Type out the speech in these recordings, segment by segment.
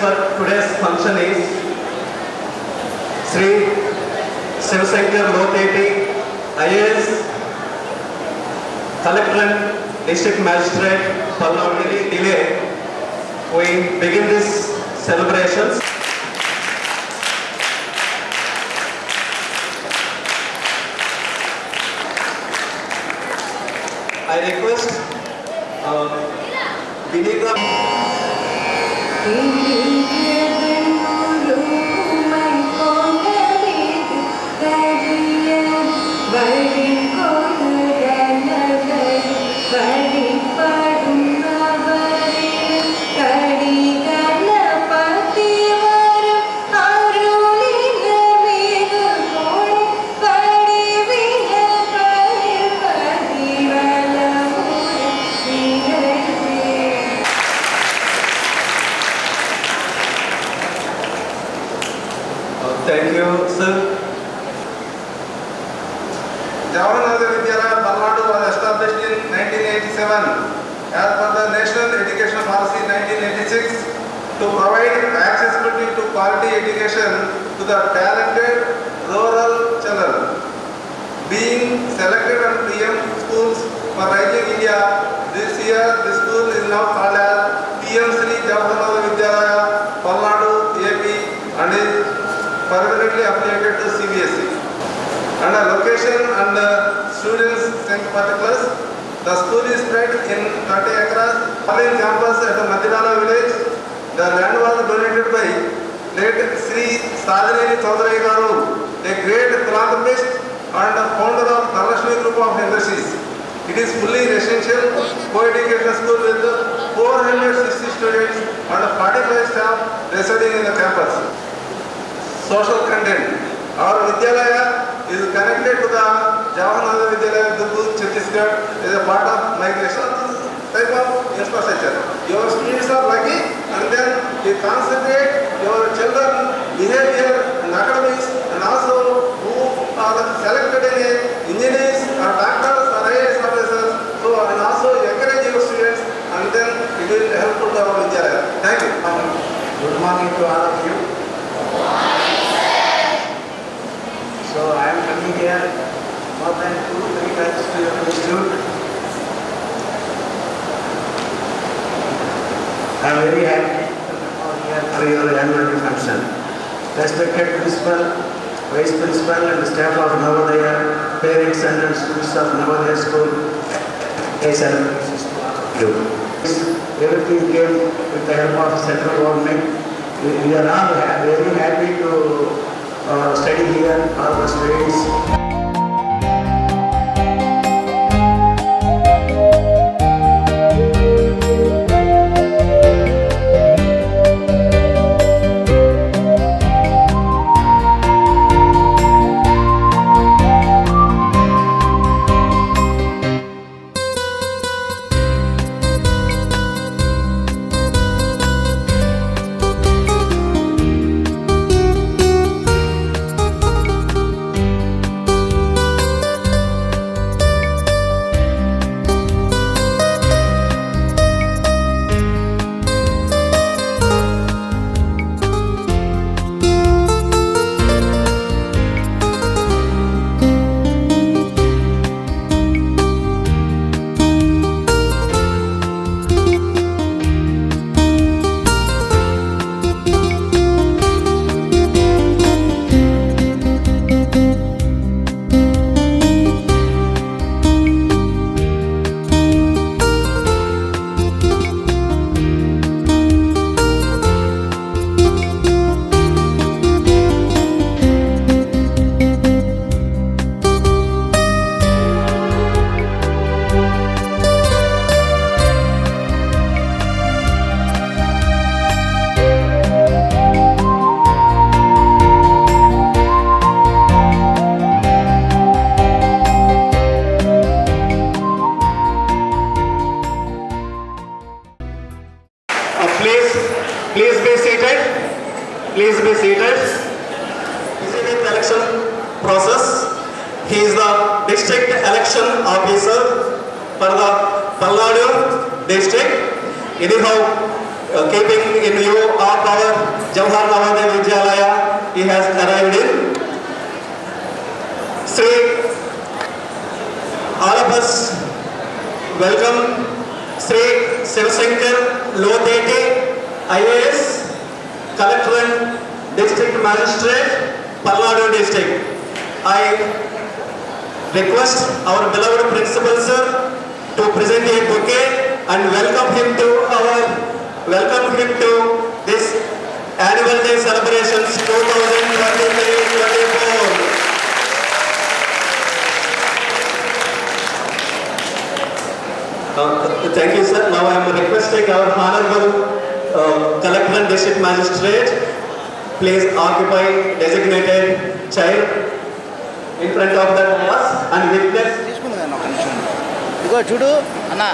for today's function is Sri Sivasankar Loteti, IAS, Collector, District Magistrate, Pallavadi, delay. We begin these celebrations. I request Vinita. Thank you, sir. Jawaharlal Nehru Vidyalaya, Palnadu was established in 1987 as per the National Education Policy 1986 to provide accessibility to quality education to the talented rural children. Being selected on PM schools for Rising India, this year the school is now called as PM Sri Jawaharlal Vidyalaya, Palnadu, AP, and is permanently affiliated to CBSE. Under location and students strength particulars, the school is spread in 30 acres. Following campus at the Madinala village, the land was donated by late Sri Sadhaneni Chaudhary Garu, a great philanthropist and founder of Dhanlakshmi Group of Industries. It is fully residential, co-educational school with 460 students and 45 staff residing in the campus. Social content. Our Vidyalaya is connected to the Jawaharlal Vidyalaya, Dubbu, Chhattisgarh as a part of migration type of infrastructure. Your students are lucky and then you concentrate your children behavior and academics and also who are selected in engineers or doctors or IAS officers. So and also you encourage your students and then it will help to our Vidyalaya. Thank you. Good morning to all of you. So I am coming here more than 2-3 times to your institute. I am very happy for your annual function. Respected principal, vice principal and staff of Navodaya, parents and students of Navodaya school, I celebrate you. Everything came with the help of central government. We are all very happy to study here, all the students. Please be seated. Please be seated. This is the election process. He is the district election officer for the Palnadu district. Anyhow, keeping in view of our Jawahar Navodaya Vidyalaya, he has arrived in. Sri, all of us welcome Sri Sivasankar Loteti, IAS, Collector and District Magistrate, Palnadu District. I request our beloved Principal Sir to present a bouquet and welcome him to this annual day celebrations 2023-24. Thank you, sir. Now I am requesting our Honorable Collector and District Magistrate, please occupy designated chair in front of the dais and witness. ఇదిగో చూడు అన్న,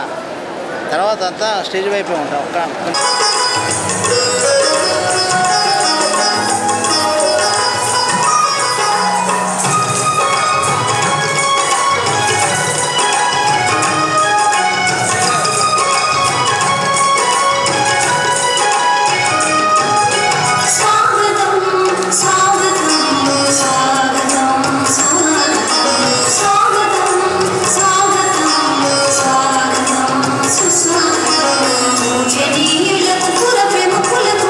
తర్వాత అంతా stage వైపే ఉంటాం. చెడి ఇళ్ళకు పుర ప్రేమ పులకు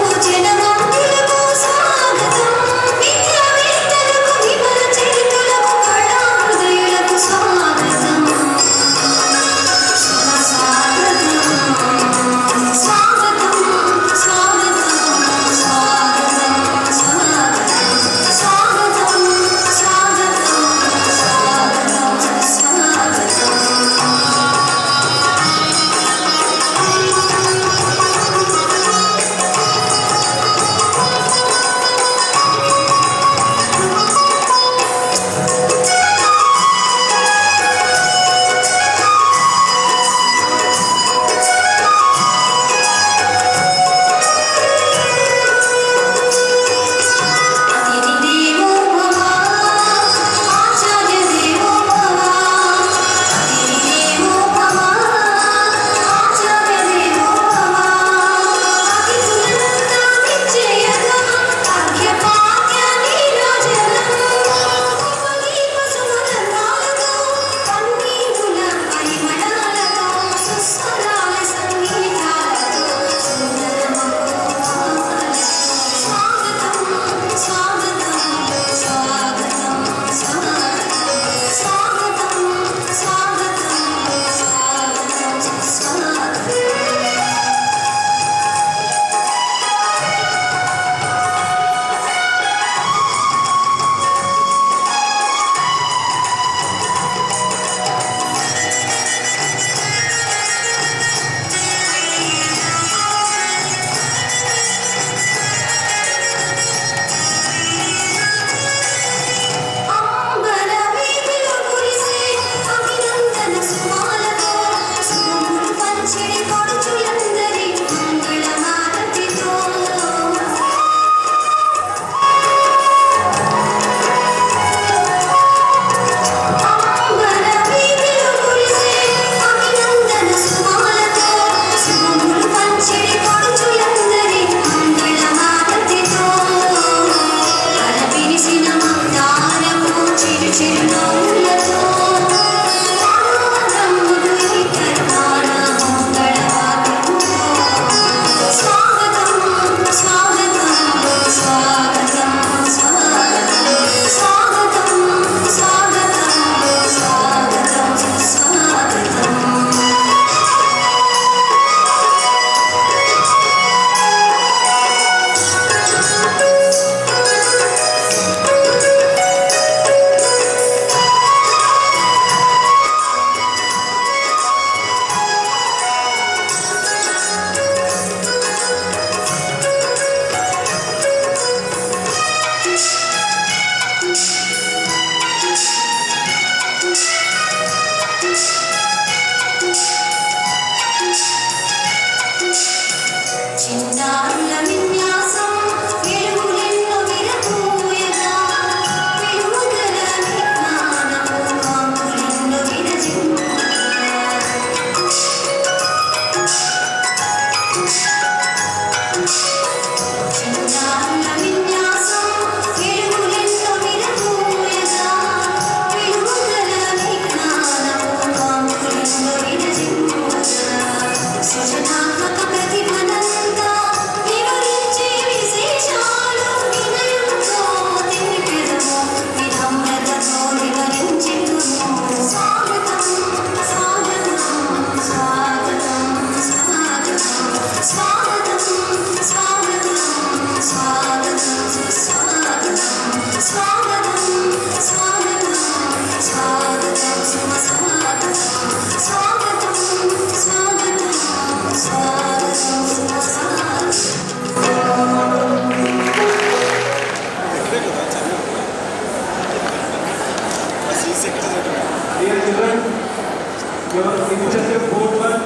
your impressive footwork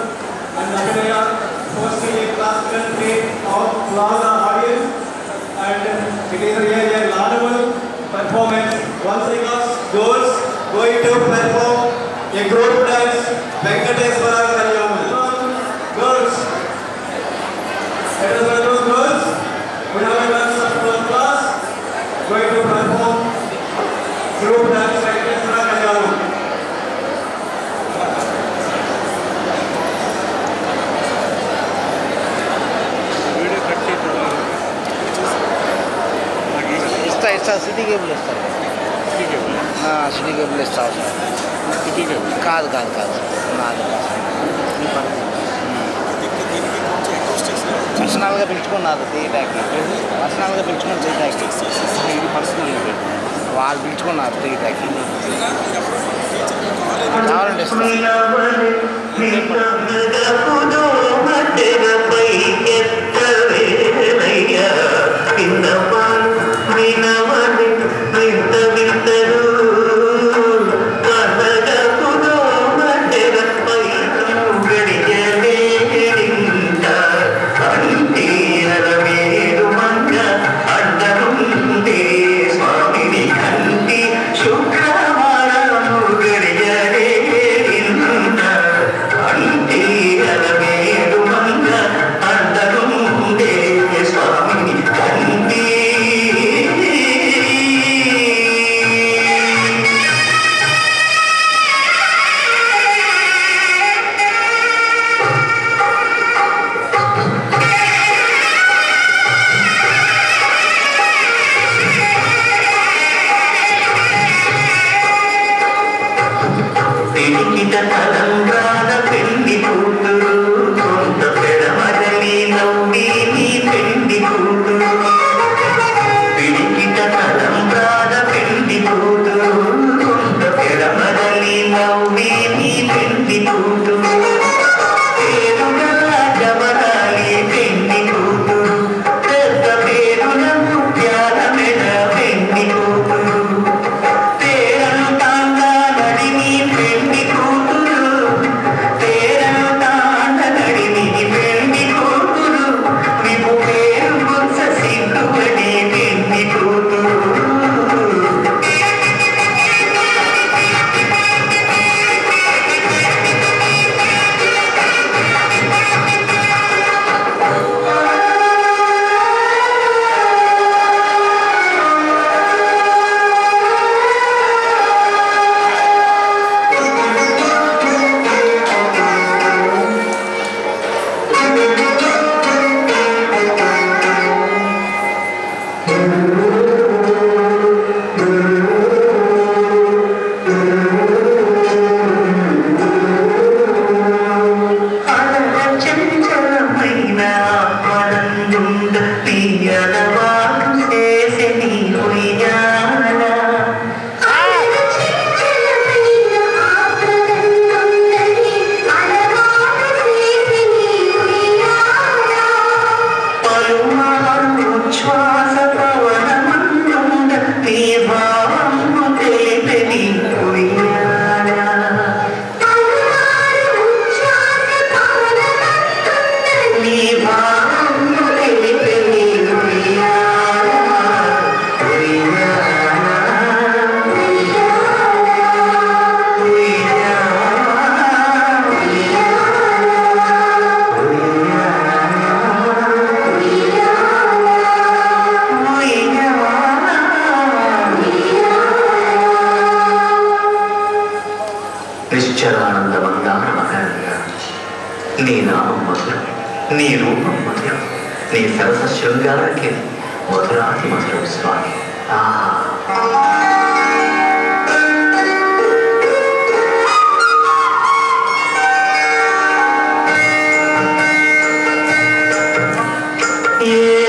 and Abhinaya hosting a classical play of all the audience, and it is really a laudable performance. Once again, girls going to perform a group dance, Venkateswara Kalyaman. Girls, let us welcome girls. We have a bunch of class going to perform group dance, Venkateswara Kalyaman. ఇస్తా city cable ఇస్తారు. City cable ఇస్తావు sir. కాదు కాదు కాదు నాది పర్సనల్గా పిలుచుకున్నారు తీయటానికి. పర్సనల్గా పిలుచుకొని చేయటానికి వాళ్ళు పిలుచుకున్నారు తీయటానికి. కావాలంటే నీ నామం మధురం, నీ రూపం మధురం, నీ సరస శృంగారకి మధురాతి మధురం స్వామి. Yeah.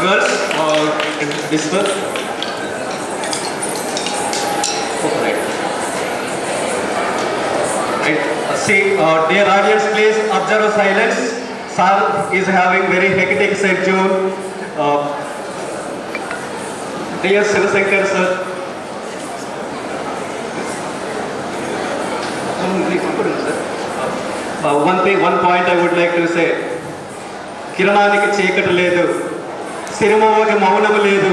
Girls, disperse. Right. See, dear audience, please observe silence. Sir is having very hectic schedule. Dear Sivasankar sir. One point I would like to say. కిరణానికి చీకటి లేదు, సిరిమవ్వకి మౌనము లేదు,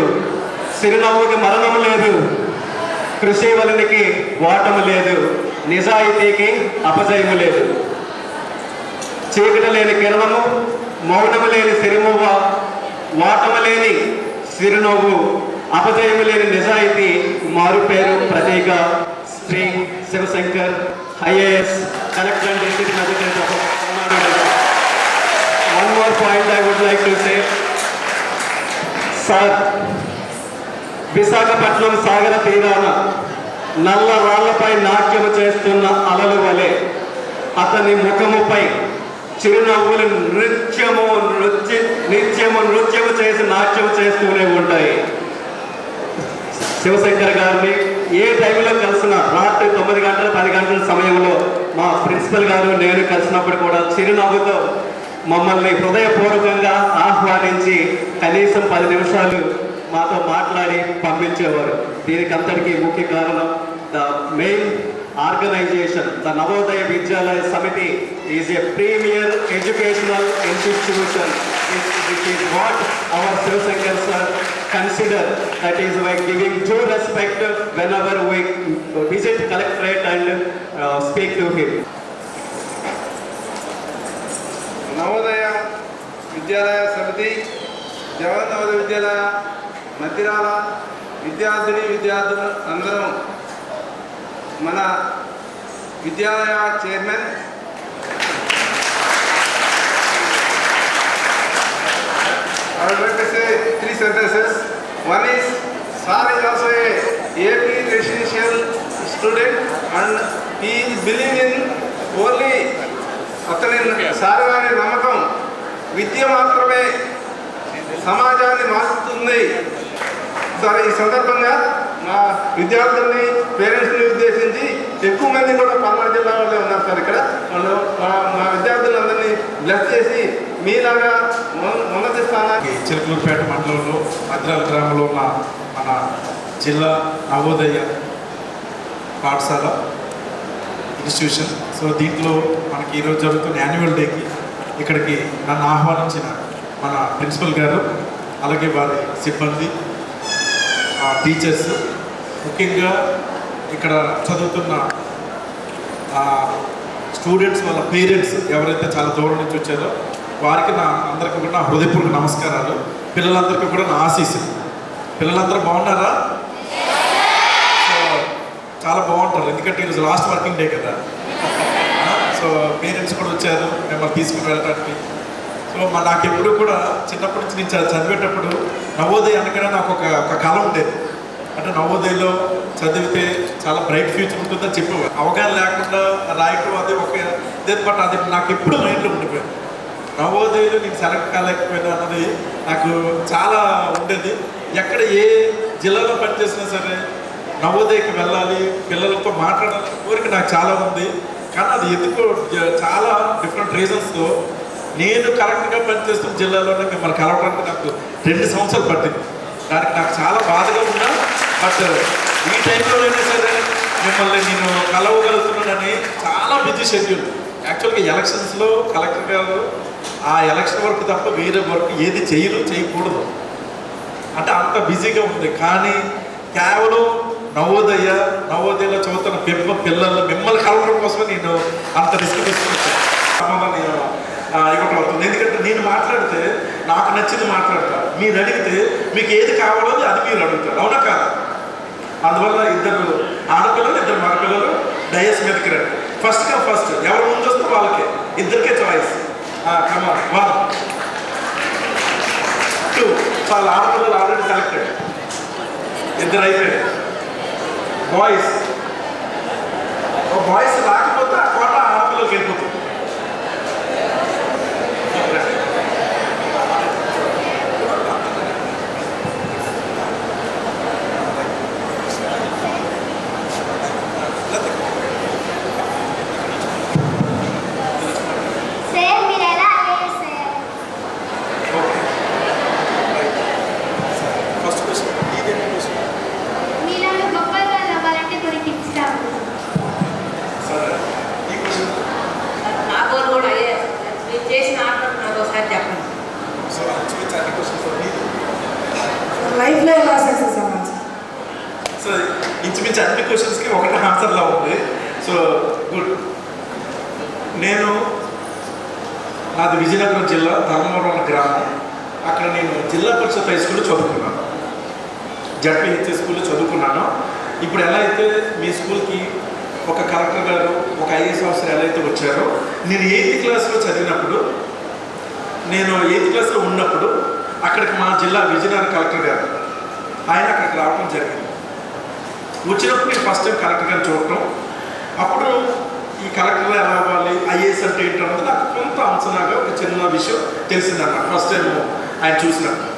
సిరినవ్వుకి మరణము లేదు, కృషి వలనికి వాటము లేదు, నిజాయితీకి అపజయము లేదు. చీకటి లేని కిరణము, మౌనము లేని సిరిమవ్వ, వాటము లేని సిరినవ్వు, అపజయము లేని నిజాయితీ మారుపేరు ప్రతీక Shri Shivashankar IAS collector and district magistrate of Karnataka. One more point I would like to say. Sir, Visakhapatnam సాగర తీరాన నల్ల రాళ్లపై నాట్యము చేస్తున్న అలలు వలె అతని ముఖముపై చిరునవ్వులు నృత్యము చేసి నాట్యము చేస్తూనే ఉంటాయి. శివశంకర్ గారిని ఏ టైంలో కలిసిన రాత్రి 9 గంటల 10 గంటల సమయంలో మా ప్రిన్సిపల్ గారు నేను కలిసినప్పుడు కూడా చిరునవ్వుతో మమ్మల్ని హృదయపూర్వకంగా ఆహ్వానించి కనీసం 10 నిమిషాలు మాతో మాట్లాడి పంపించేవారు. దీనికి అంతటికీ ముఖ్య కారణం the main organisation, the Navodaya Vidyalaya Samiti is a premier educational institution. It is what our Sivasankar sir consider, that is by giving due respect whenever we visit collectorate and speak to him. Navodaya Vidyalaya Samiti, Jawahar Navodaya Vidyalaya మధ్యరాల విద్యార్థులు అందరం మన విద్యాలయ chairman I would like to say 3 sentences. One is, Sir is also a AP residential student and he is believing in only అతని sir గారి నమ్మకం విద్య మాత్రమే సమాజాన్ని మారుస్తుంది. సరే, ఈ సందర్భంగా మా విద్యార్థుల్ని, పేరెంట్స్ని ఉద్దేశించి ఎక్కువ మంది కూడా పల్నాడు జిల్లా వాళ్ళే ఉన్నారు సార్. ఇక్కడ వాళ్ళు మా విద్యార్థులందరినీ బ్లెస్ చేసి మీలాగా ఉన్నత స్థానానికి చిలకలూరుపేట మండలంలో మద్రాల గ్రామంలో ఉన్న మన జిల్లా నవోదయ పాఠశాల ఇన్స్టిట్యూషన్. సో దీంట్లో మనకి ఈరోజు జరుగుతున్న యాన్యువల్ డేకి ఇక్కడికి నన్ను ఆహ్వానించిన మన ప్రిన్సిపల్ గారు, అలాగే వారి సిబ్బంది, టీచర్స్, ముఖ్యంగా ఇక్కడ చదువుతున్న స్టూడెంట్స్ వాళ్ళ పేరెంట్స్ ఎవరైతే చాలా దూరం నుంచి వచ్చారో వారికి అందరికీ కూడా నా హృదయపూర్వక నమస్కారాలు. పిల్లలందరికీ కూడా నా ఆశీస్సులు. పిల్లలందరూ బాగున్నారా? సో చాలా బాగుంటారు, ఎందుకంటే ఈరోజు లాస్ట్ వర్కింగ్ డే కదా. సో పేరెంట్స్ కూడా వచ్చారు మిమ్మల్ని తీసుకుని వెళ్ళడానికి. సో నాకు ఎప్పుడు కూడా చిన్నప్పటి నుంచి నేను చదివేటప్పుడు నవోదయ అనగానే నాకు ఒక కళ ఉండేది. అంటే నవోదయలో చదివితే చాలా బ్రైట్ ఫ్యూచర్ ఉంటుందని చెప్పేవారు. అవగాహన లేకుండా రాయటం అది ఒక ఇదే, బట్ అది నాకు ఎప్పుడు మైండ్లో ఉండిపోయింది. నవోదయలో నేను సెలెక్ట్ కాలేకపోయినా అన్నది నాకు చాలా ఉండేది. ఎక్కడ ఏ జిల్లాలో పనిచేసినా సరే నవోదయకి వెళ్ళాలి, పిల్లలతో మాట్లాడాలని కోరిక నాకు చాలా ఉంది. కానీ అది ఎందుకో చాలా డిఫరెంట్ రీజన్స్తో నేను కరెక్ట్గా పనిచేస్తున్న జిల్లాలోనే మిమ్మల్ని కలవడానికి నాకు 2 సంవత్సరాలు పట్టింది. దానికి నాకు చాలా బాధగా ఉన్నా, బట్ ఈ టైంలోనైనా సరే మిమ్మల్ని నేను కలవగలుగుతున్నానని. చాలా బిజీ షెడ్యూల్. యాక్చువల్గా ఎలక్షన్స్లో కలెక్టర్ గారు ఆ ఎలక్షన్ వర్క్ తప్ప వేరే వర్క్ ఏది చేయకూడదు అంటే అంత బిజీగా ఉంది. కానీ కేవలం నవోదయలో చదువుతున్న పిల్లలు మిమ్మల్ని కలవడం కోసమే నేను అంత రిస్క్ తీసుకుంటాను. నేను ఇవ్వటం అవుతుంది. ఎందుకంటే నేను మాట్లాడితే నాకు నచ్చింది మాట్లాడతాను, మీరు అడిగితే మీకు ఏది కావాలో అది మీరు అడుగుతారు, అవునా కాదా? అందువల్ల 2 ఆడపిల్లలు 2 మగపిల్లలు డయస్ మీదకి రండి. ఫస్ట్ ఎవరు ముందు వస్తే వాళ్ళకే, ఇద్దరికే చాయిస్. కమాన్ 1 2. చాలా ఆడపిల్లలు ఆల్రెడీ సెలెక్టెడ్, 2 అయిపోయాయి. బాయ్స్ రాకపోతే ఆ కోట ఆడపిల్లలకి వెళ్ళిపోతుంది. లైఫ్లో ఎలా సక్సెస్ అవ్వాలి? సో ఇంచుమించు అన్ని క్వశ్చన్స్కి ఒకటే ఆన్సర్లా ఉంది. So good. నాది విజయనగరం జిల్లా ధర్మవరం గ్రామం. అక్కడ నేను జిల్లా పరిషత్ హై స్కూల్లో చదువుకున్నాను, జడ్పీహెచ్ఎస్ స్కూల్లో చదువుకున్నాను. ఇప్పుడు ఎలా అయితే మీ స్కూల్కి ఒక కలెక్టర్ గారు, ఒక ఐఏఎస్ ఆఫీసర్ ఎలా అయితే వచ్చారో, నేను 8th క్లాస్లో చదివినప్పుడు, నేను 8th క్లాస్లో ఉన్నప్పుడు అక్కడికి మా జిల్లా విజయనగరం కలెక్టర్ గారు ఆయన అక్కడికి రావడం జరిగింది. వచ్చినప్పుడు నేను ఫస్ట్ టైం కలెక్టర్ గారిని చూడటం, అప్పుడు ఈ కలెక్టర్ ఎలా అవ్వాలి, ఐఏఎస్ అంటే ఏంటన్నది నాకు కొంత అంచనాగా ఒక చిన్న విషయం తెలిసిందన్నమాట. ఫస్ట్ టైం ఆయన చూసినప్పుడు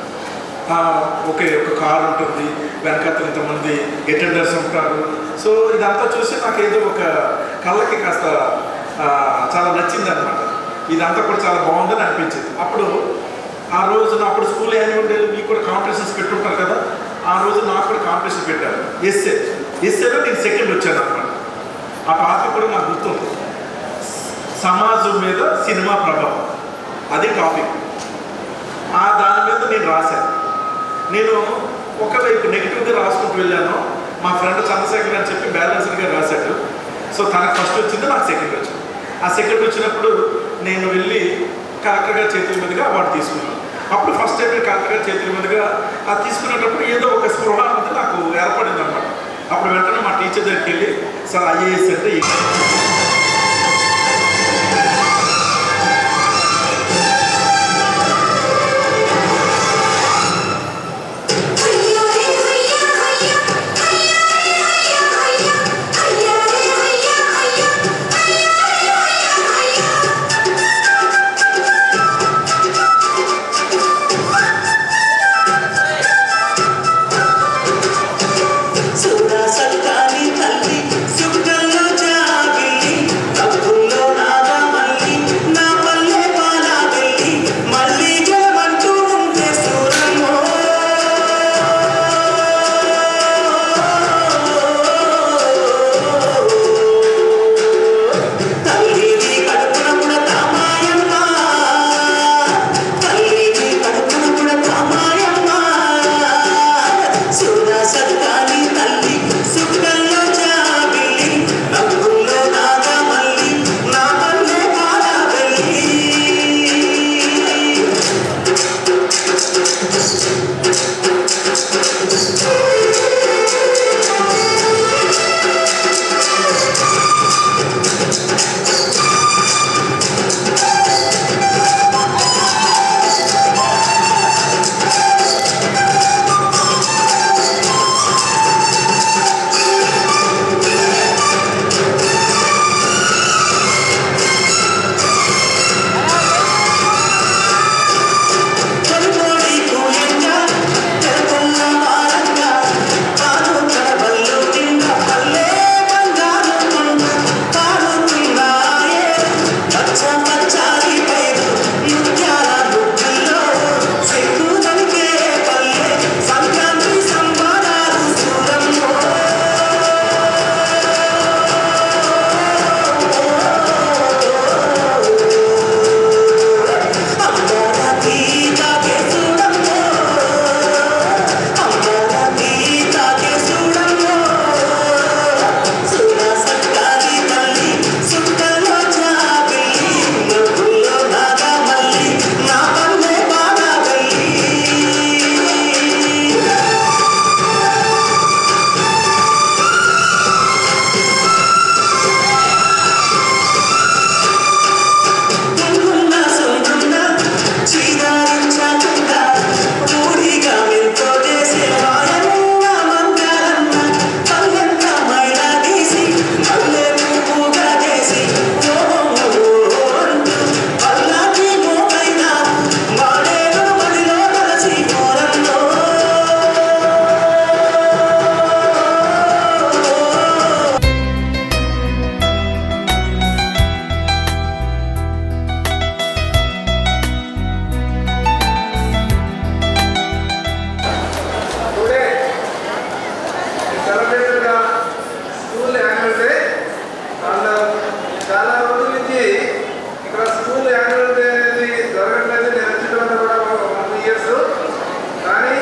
ఒక కారు ఉంటుంది, వెనకాల ఇంతమంది అటెండర్స్ ఉంటారు. సో ఇదంతా చూసి నాకు ఏదో ఒక కళ్ళకి కాస్త చాలా నచ్చింది అనమాట. ఇదంతా కూడా చాలా బాగుందని అనిపించింది. అప్పుడు ఆ రోజు అప్పుడు స్కూల్ యాన్యువల్ డే మీకు కూడా కాంపిటీషన్స్ పెట్టుంటారు కదా, ఆ రోజు నాకు కూడా కాంపిటీషన్ పెట్టారు. ఎస్ఏలో నేను సెకండ్ వచ్చాను అనమాట. ఆ టాపిక్ కూడా నాకు గుర్తుంది, సమాజం మీద సినిమా ప్రభావం, అది టాపిక్. దాని మీద నేను రాశాను. నేను ఒకవైపు నెగిటివ్గా రాసుకుంటూ వెళ్ళాను. మా ఫ్రెండ్ చంద్రశేఖర్ అని చెప్పి బ్యాలెన్సర్గా రాశాడు. సో తనకు ఫస్ట్ వచ్చింది, నాకు సెకండ్ వచ్చింది. ఆ సెకండ్ వచ్చినప్పుడు నేను వెళ్ళి కలెక్టర్ గారి చేతుల మీదుగా అవార్డు తీసుకున్నాను. అప్పుడు ఫస్ట్ టైం నేను కలెక్టర్ గారి చేతుల మీదుగా అది తీసుకునేటప్పుడు ఏదో ఒక స్పృహ అనేది నాకు ఏర్పడింది అనమాట. అప్పుడు వెంటనే మా టీచర్ దగ్గరికి వెళ్ళి, సార్ ఐఏఎస్ అంటే సుఖంలో జాగి చాలా రోజుల నుంచి ఇక్కడ స్కూల్ యాన్యువల్ డే అనేది జరగట్లేదు. నేను వచ్చినటువంటి కూడా 1 2 years. కానీ